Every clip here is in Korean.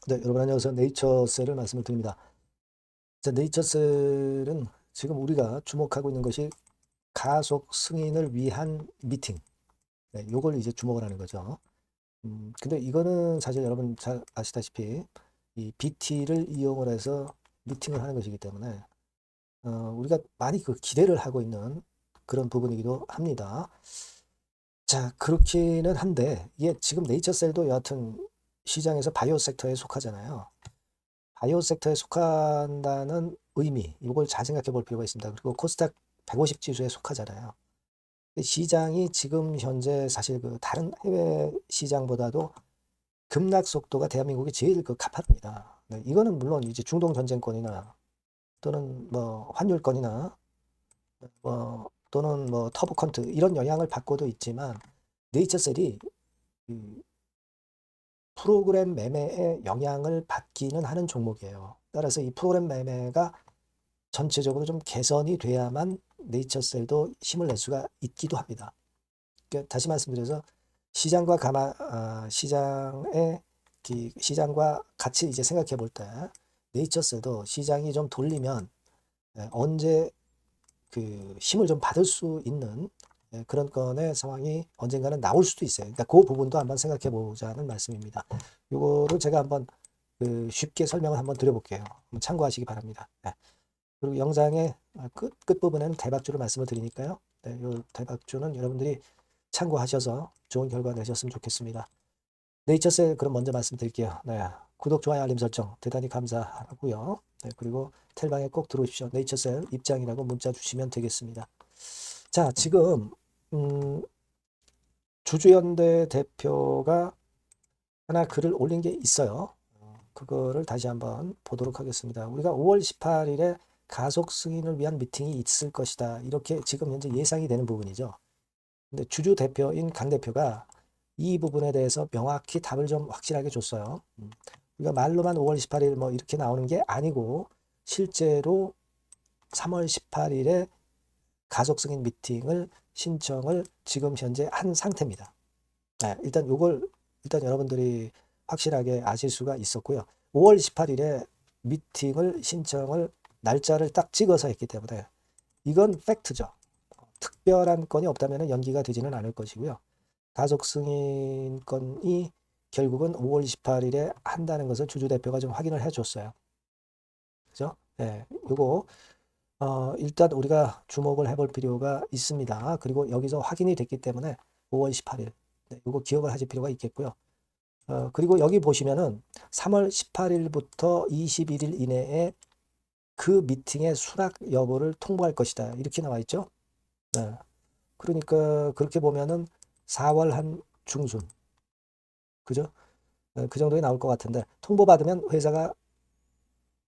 네, 여러분 안녕하세요. 네이처셀을 말씀을 드립니다. 자, 네이처셀은 지금 우리가 주목하고 있는 것이 가속 승인을 위한 미팅. 네, 요걸 이제 주목을 하는 거죠. 근데 이거는 사실 여러분 잘 아시다시피 이 BT를 이용을 해서 미팅을 하는 것이기 때문에 우리가 많이 그 기대를 하고 있는 그런 부분이기도 합니다. 자, 그렇기는 한데 이게 지금 네이처셀도 여하튼 시장에서 바이오 섹터에 속하잖아요. 바이오 섹터에 속한다는 의미, 이걸 잘 생각해 볼 필요가 있습니다. 그리고 코스닥 150 지수에 속하잖아요. 시장이 지금 현재 사실 그 다른 해외 시장보다도 급락 속도가 대한민국이 제일 그 가파릅니다. 네, 이거는 물론 이제 중동 전쟁권이나 또는 뭐 환율권이나 뭐 또는 뭐 터보컨트 이런 영향을 받고도 있지만 네이처셀이 그 프로그램 매매에 영향을 받기는 하는 종목이에요. 따라서 이 프로그램 매매가 전체적으로 좀 개선이 돼야만 네이처셀도 힘을 낼 수가 있기도 합니다. 그러니까 다시 말씀드려서 시장과 같이 이제 생각해 볼 때 네이처셀도 시장이 좀 돌리면 언제 그 힘을 좀 받을 수 있는 그런 건의 상황이 언젠가는 나올 수도 있어요. 그러니까 그 부분도 한번 생각해 보자는 말씀입니다. 이거를 제가 한번 그 쉽게 설명을 한번 드려볼게요. 한번 참고하시기 바랍니다. 네. 그리고 영상의 끝부분에는 대박주를 말씀을 드리니까요. 네, 이 대박주는 여러분들이 참고하셔서 좋은 결과 내셨으면 좋겠습니다. 네이처셀 그럼 먼저 말씀드릴게요. 네, 구독, 좋아요, 알림 설정 대단히 감사하고요. 네, 그리고 텔방에 꼭 들어오십시오. 네이처셀 입장이라고 문자 주시면 되겠습니다. 자, 지금 주주연대 대표가 하나 글을 올린 게 있어요. 그거를 다시 한번 보도록 하겠습니다. 우리가 5월 18일에 가속 승인을 위한 미팅이 있을 것이다. 이렇게 지금 현재 예상이 되는 부분이죠. 근데 주주 대표인 강 대표가 이 부분에 대해서 명확히 답을 좀 확실하게 줬어요. 우리가 말로만 5월 18일 뭐 이렇게 나오는 게 아니고 실제로 3월 18일에 가속 승인 미팅을 신청을 지금 현재 한 상태입니다. 네, 일단 여러분들이 확실하게 아실 수가 있었고요. 5월 18일에 미팅을 신청을 날짜를 딱 찍어서 했기 때문에 이건 팩트죠. 특별한 건이 없다면 연기가 되지는 않을 것이고요. 가속 승인 건이 결국은 5월 18일에 한다는 것을 주주 대표가 좀 확인을 해줬어요. 그죠? 네, 요거 일단 우리가 주목을 해볼 필요가 있습니다. 그리고 여기서 확인이 됐기 때문에 5월 18일 네, 요거 기억을 하실 필요가 있겠고요. 그리고 여기 보시면은 3월 18일부터 21일 이내에 그 미팅의 수락 여부를 통보할 것이다. 이렇게 나와 있죠. 네. 그러니까 그렇게 보면은 4월 한 중순. 그죠? 그 정도에 나올 것 같은데 통보받으면 회사가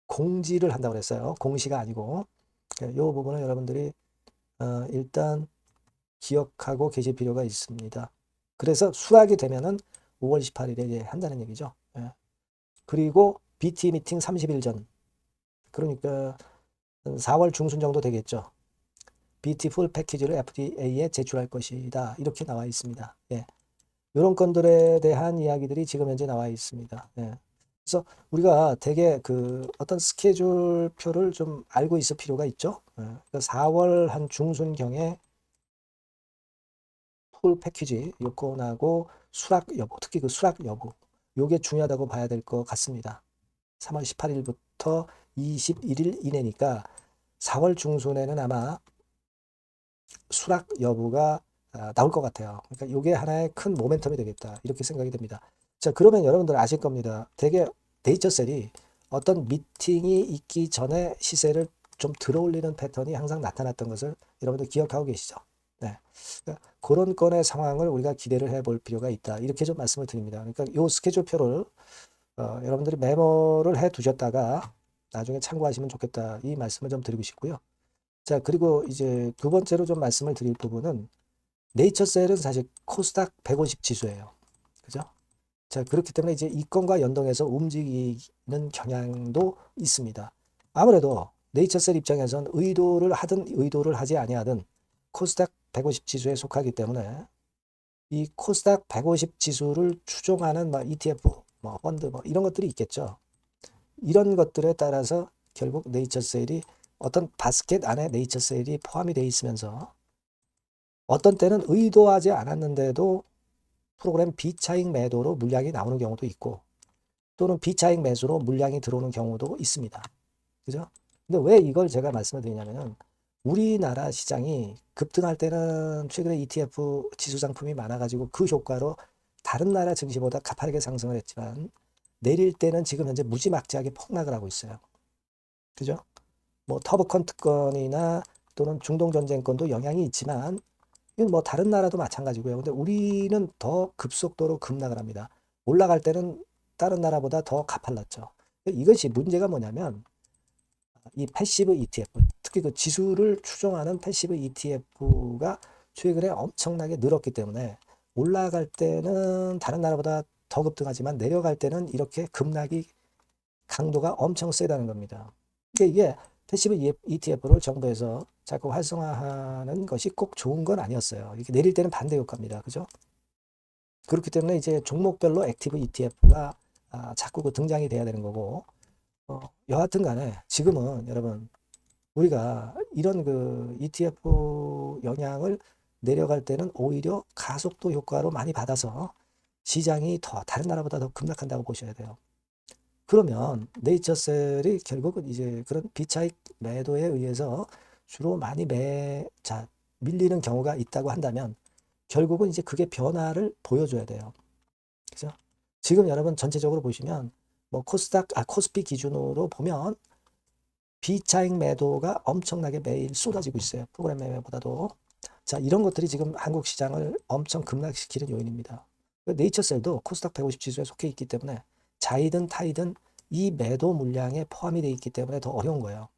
공지를 한다고 그랬어요. 공시가 아니고. 이 부분은 여러분들이 일단 기억하고 계실 필요가 있습니다. 그래서 수락이 되면은 5월 18일에 이제 한다는 얘기죠. 예. 그리고 BT 미팅 30일 전. 그러니까 4월 중순 정도 되겠죠. BT 풀 패키지를 FDA에 제출할 것이다. 이렇게 나와 있습니다. 예. 이런 건들에 대한 이야기들이 지금 현재 나와 있습니다. 예. 그래서 우리가 되게 그 어떤 스케줄표를 좀 알고 있을 필요가 있죠. 예. 그러니까 4월 한 중순경에 풀 패키지 요건하고 수락 여부, 특히 그 수락 여부, 요게 중요하다고 봐야 될 것 같습니다. 3월 18일부터 21일 이내니까 4월 중순에는 아마 수락 여부가 나올 것 같아요. 그러니까 요게 하나의 큰 모멘텀이 되겠다. 이렇게 생각이 됩니다. 자, 그러면 여러분들 아실 겁니다. 되게 네이처셀이 어떤 미팅이 있기 전에 시세를 좀 들어올리는 패턴이 항상 나타났던 것을 여러분들 기억하고 계시죠? 네. 그러니까 그런 건의 상황을 우리가 기대를 해볼 필요가 있다. 이렇게 좀 말씀을 드립니다. 그러니까 요 스케줄표를 여러분들이 메모를 해 두셨다가 나중에 참고하시면 좋겠다. 이 말씀을 좀 드리고 싶고요. 자, 그리고 이제 두 번째로 좀 말씀을 드릴 부분은 네이처셀은 사실 코스닥 150 지수예요. 그죠? 자, 그렇기 때문에 이제 이 건과 연동해서 움직이는 경향도 있습니다. 아무래도 네이처셀 입장에선 의도를 하든 의도를 하지 아니하든 코스닥 150 지수에 속하기 때문에 이 코스닥 150 지수를 추종하는 막 ETF 뭐 펀드 뭐 이런 것들이 있겠죠. 이런 것들에 따라서 결국 네이처셀이 어떤 바스켓 안에 네이처셀이 포함이 돼 있으면서 어떤 때는 의도하지 않았는데도 프로그램 비차익 매도로 물량이 나오는 경우도 있고 또는 비차익 매수로 물량이 들어오는 경우도 있습니다. 그죠? 근데 왜 이걸 제가 말씀을 드리냐면은 우리나라 시장이 급등할 때는 최근에 ETF 지수 상품이 많아가지고 그 효과로 다른 나라 증시보다 가파르게 상승을 했지만 내릴 때는 지금 현재 무지막지하게 폭락을 하고 있어요. 그죠? 뭐 터보컨 특권이나 또는 중동 전쟁권도 영향이 있지만 이건 뭐 다른 나라도 마찬가지고요. 근데 우리는 더 급속도로 급락을 합니다. 올라갈 때는 다른 나라보다 더 가팔랐죠. 이것이 문제가 뭐냐면 이 패시브 ETF, 특히 그 지수를 추종하는 패시브 ETF가 최근에 엄청나게 늘었기 때문에 올라갈 때는 다른 나라보다 더 급등하지만 내려갈 때는 이렇게 급락이 강도가 엄청 세다는 겁니다. 이게 패시브 ETF를 정부에서 자꾸 활성화하는 것이 꼭 좋은 건 아니었어요. 이렇게 내릴 때는 반대 효과입니다. 그죠? 그렇기 때문에 이제 종목별로 액티브 ETF가 자꾸 그 등장이 돼야 되는 거고, 여하튼 간에 지금은 여러분, 우리가 이런 그 ETF 영향을 내려갈 때는 오히려 가속도 효과로 많이 받아서 시장이 더 다른 나라보다 더 급락한다고 보셔야 돼요. 그러면 네이처셀이 결국은 이제 그런 비차익 매도에 의해서 주로 많이 밀리는 경우가 있다고 한다면 결국은 이제 그게 변화를 보여줘야 돼요. 그죠? 지금 여러분 전체적으로 보시면 뭐 코스피 기준으로 보면 비차익 매도가 엄청나게 매일 쏟아지고 있어요. 프로그램 매매보다도. 자, 이런 것들이 지금 한국 시장을 엄청 급락시키는 요인입니다. 네이처셀도 코스닥 150 지수에 속해 있기 때문에 자이든 타이든 이 매도 물량에 포함이 되어 있기 때문에 더 어려운 거예요.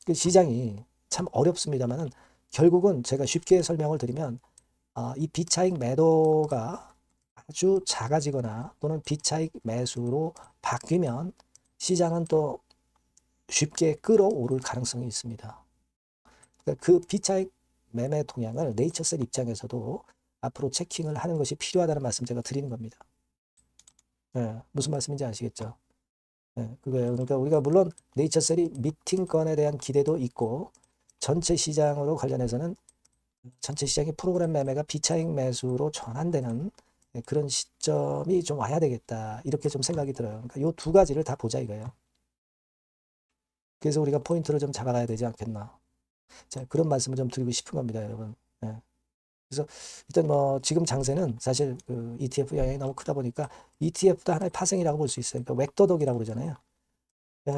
그 시장이 참 어렵습니다만은 결국은 제가 쉽게 설명을 드리면 이 비차익 매도가 아주 작아지거나 또는 비차익 매수로 바뀌면 시장은 또 쉽게 끌어오를 가능성이 있습니다. 그러니까 그 비차익 매매 동향을 네이처셀 입장에서도 앞으로 체킹을 하는 것이 필요하다는 말씀 제가 드리는 겁니다. 예, 무슨 말씀인지 아시겠죠? 예, 그거예요. 그러니까 우리가 물론 네이처셀이 미팅건에 대한 기대도 있고 전체 시장으로 관련해서는 전체 시장의 프로그램 매매가 비차익 매수로 전환되는 그런 시점이 좀 와야 되겠다. 이렇게 좀 생각이 들어요. 그러니까 이 두 가지를 다 보자 이거예요. 그래서 우리가 포인트를 좀 잡아가야 되지 않겠나. 자, 그런 말씀을 좀 드리고 싶은 겁니다, 여러분. 예. 그래서 일단 뭐 지금 장세는 사실 그 ETF 영향이 너무 크다 보니까 ETF도 하나의 파생이라고 볼 수 있어요. 그러니까 웩도덕이라고 그러잖아요.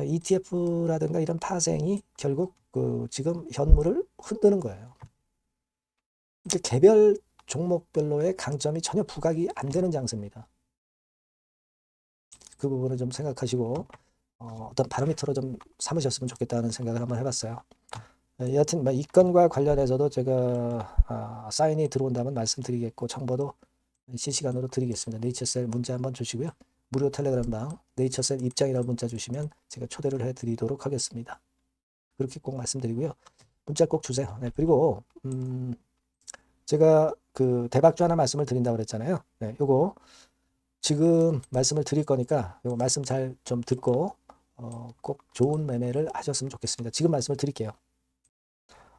ETF라든가 이런 파생이 결국 그 지금 현물을 흔드는 거예요. 그러니까 개별 종목별로의 강점이 전혀 부각이 안 되는 장세입니다. 그 부분을 좀 생각하시고 어떤 바로미터로 좀 삼으셨으면 좋겠다는 생각을 한번 해봤어요. 여하튼 뭐 이 건과 관련해서도 제가 사인이 들어온다면 말씀드리겠고 정보도 실시간으로 드리겠습니다. 네이처셀 문자 한번 주시고요. 무료 텔레그램방 네이처셀 입장이라고 문자 주시면 제가 초대를 해드리도록 하겠습니다. 그렇게 꼭 말씀드리고요. 문자 꼭 주세요. 네, 그리고 제가 그 대박주 하나 말씀을 드린다고 그랬잖아요. 네, 요거 지금 말씀을 드릴 거니까 요거 말씀 잘 좀 듣고 꼭 좋은 매매를 하셨으면 좋겠습니다. 지금 말씀을 드릴게요.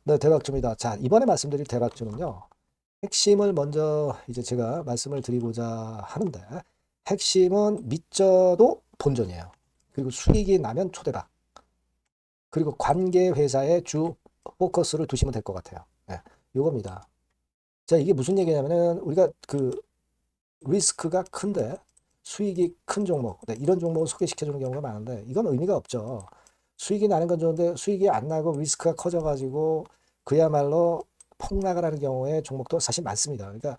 네, 대박주입니다. 자, 이번에 말씀드릴 대박주는요. 핵심을 먼저 이제 제가 말씀을 드리고자 하는데 핵심은 믿져도 본전이에요. 그리고 수익이 나면 초대박. 그리고 관계 회사의 주 포커스를 두시면 될 것 같아요. 네, 요겁니다. 자, 이게 무슨 얘기냐면은 우리가 그 리스크가 큰데 수익이 큰 종목, 네, 이런 종목을 소개시켜 주는 경우가 많은데 이건 의미가 없죠. 수익이 나는 건 좋은데 수익이 안 나고 리스크가 커져가지고 그야말로 폭락을 하는 경우에 종목도 사실 많습니다. 그러니까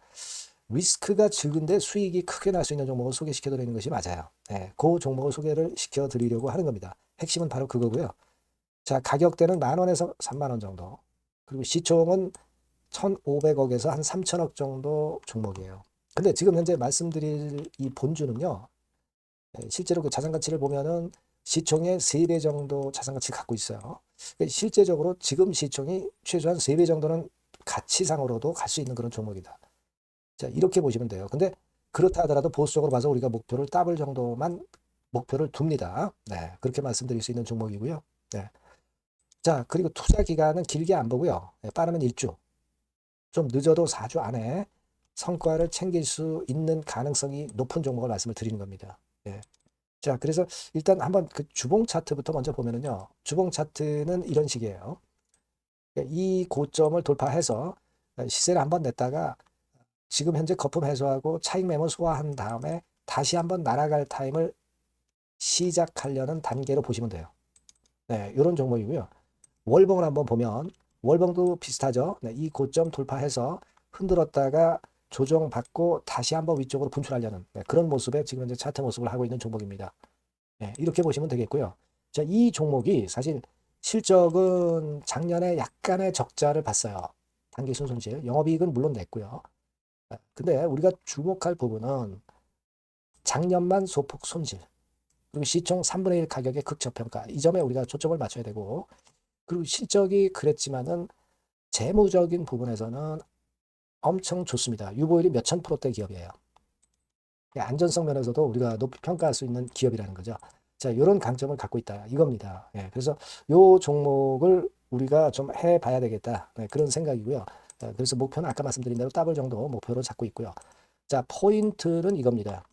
리스크가 적은데 수익이 크게 날 수 있는 종목을 소개시켜 드리는 것이 맞아요. 네, 그 종목을 소개를 시켜 드리려고 하는 겁니다. 핵심은 바로 그거고요. 자, 가격대는 10,000원에서 30,000원 정도. 그리고 시총은 1,500억에서 한 3,000억 정도 종목이에요. 근데 지금 현재 말씀드릴 이 본주는요, 실제로 그 자산 가치를 보면은 시총의 3배 정도 자산 가치를 갖고 있어요. 실제적으로 지금 시총이 최소한 3배 정도는 가치상으로도 갈 수 있는 그런 종목이다. 자, 이렇게 보시면 돼요. 근데 그렇다 하더라도 보수적으로 봐서 우리가 목표를 더블 정도만 목표를 둡니다. 네, 그렇게 말씀드릴 수 있는 종목이고요. 네. 자, 그리고 투자 기간은 길게 안 보고요. 네, 빠르면 1주, 좀 늦어도 4주 안에 성과를 챙길 수 있는 가능성이 높은 종목을 말씀을 드리는 겁니다. 예. 자, 그래서 일단 한번 그 주봉 차트부터 먼저 보면은요. 주봉 차트는 이런 식이에요. 이 고점을 돌파해서 시세를 한번 냈다가 지금 현재 거품 해소하고 차익 매물 소화한 다음에 다시 한번 날아갈 타임을 시작하려는 단계로 보시면 돼요. 네, 이런 종목이고요. 월봉을 한번 보면 월봉도 비슷하죠. 네, 이 고점 돌파해서 흔들었다가 조정받고 다시 한번 위쪽으로 분출하려는 그런 모습의 지금 현재 차트 모습을 하고 있는 종목입니다. 네, 이렇게 보시면 되겠고요. 자, 이 종목이 사실 실적은 작년에 약간의 적자를 봤어요. 단기순 손실, 영업이익은 물론 냈고요. 근데 우리가 주목할 부분은 작년만 소폭 손실, 그리고 시총 3분의 1 가격의 극저평가, 이 점에 우리가 초점을 맞춰야 되고, 그리고 실적이 그랬지만은 재무적인 부분에서는 엄청 좋습니다. 유보율이 몇천 프로대 기업이에요. 안전성 면에서도 우리가 높이 평가할 수 있는 기업이라는 거죠. 자, 이런 강점을 갖고 있다 이겁니다. 예, 그래서 요 종목을 우리가 좀 해봐야 되겠다. 네, 그런 생각이고요. 그래서 목표는 아까 말씀드린 대로 더블 정도 목표로 잡고 있고요. 자, 포인트는 이겁니다.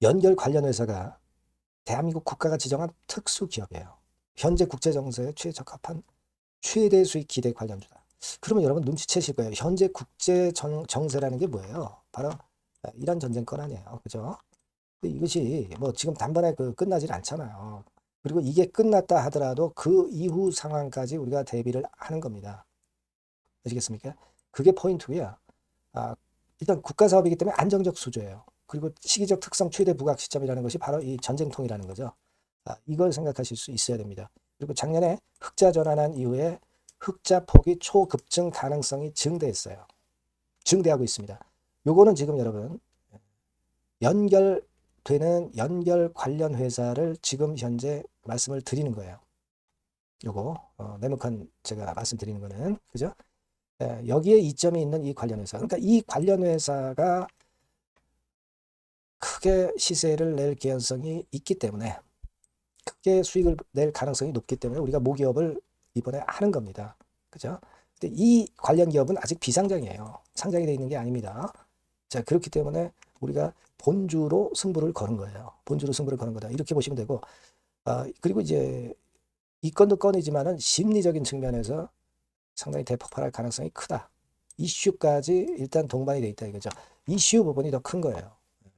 연결 관련 회사가 대한민국 국가가 지정한 특수 기업이에요. 현재 국제 정세에 최적합한 최대 수익 기대 관련주다. 그러면 여러분 눈치채실 거예요. 현재 국제 정세라는 게 뭐예요? 바로 이란 전쟁권 아니에요. 그죠? 이것이 뭐 지금 단번에 끝나질 않잖아요. 그리고 이게 끝났다 하더라도 그 이후 상황까지 우리가 대비를 하는 겁니다. 아시겠습니까? 그게 포인트고요. 일단 국가 사업이기 때문에 안정적 수주예요. 그리고 시기적 특성 최대 부각 시점이라는 것이 바로 이 전쟁통이라는 거죠. 이걸 생각하실 수 있어야 됩니다. 그리고 작년에 흑자 전환한 이후에 흑자 폭이 초급증 가능성이 증대했어요. 증대하고 있습니다. 요거는 지금 여러분 연결되는 연결 관련 회사를 지금 현재 말씀을 드리는 거예요. 요거 네모칸 제가 말씀드리는 거는 그죠? 여기에 이점이 있는 이 관련 회사. 그러니까 이 관련 회사가 크게 시세를 낼 개연성이 있기 때문에 크게 수익을 낼 가능성이 높기 때문에 우리가 모기업을 이번에 하는 겁니다. 그죠? 근데 이 관련 기업은 아직 비상장이에요. 상장이 되어 있는 게 아닙니다. 자, 그렇기 때문에 우리가 본주로 승부를 거는 거예요. 본주로 승부를 거는 거다. 이렇게 보시면 되고, 그리고 이제 이 건도 건이지만은 심리적인 측면에서 상당히 대폭발할 가능성이 크다. 이슈까지 일단 동반이 돼 있다 이거죠. 이슈 부분이 더 큰 거예요.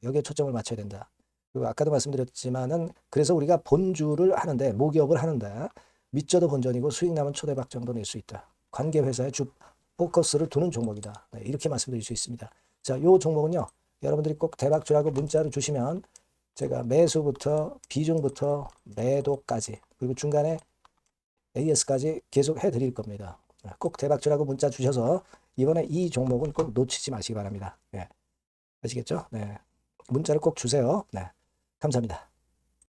여기에 초점을 맞춰야 된다. 그리고 아까도 말씀드렸지만은 그래서 우리가 본주를 하는데 모기업을 하는데 밑져도 본전이고 수익 남은 초대박 정도 낼 수 있다. 관계 회사의 주 포커스를 두는 종목이다. 네, 이렇게 말씀드릴 수 있습니다. 자, 요 종목은요. 여러분들이 꼭 대박주라고 문자를 주시면 제가 매수부터 비중부터 매도까지 그리고 중간에 AS까지 계속 해드릴 겁니다. 꼭 대박주라고 문자 주셔서 이번에 이 종목은 꼭 놓치지 마시기 바랍니다. 네. 아시겠죠? 네. 문자를 꼭 주세요. 네. 감사합니다.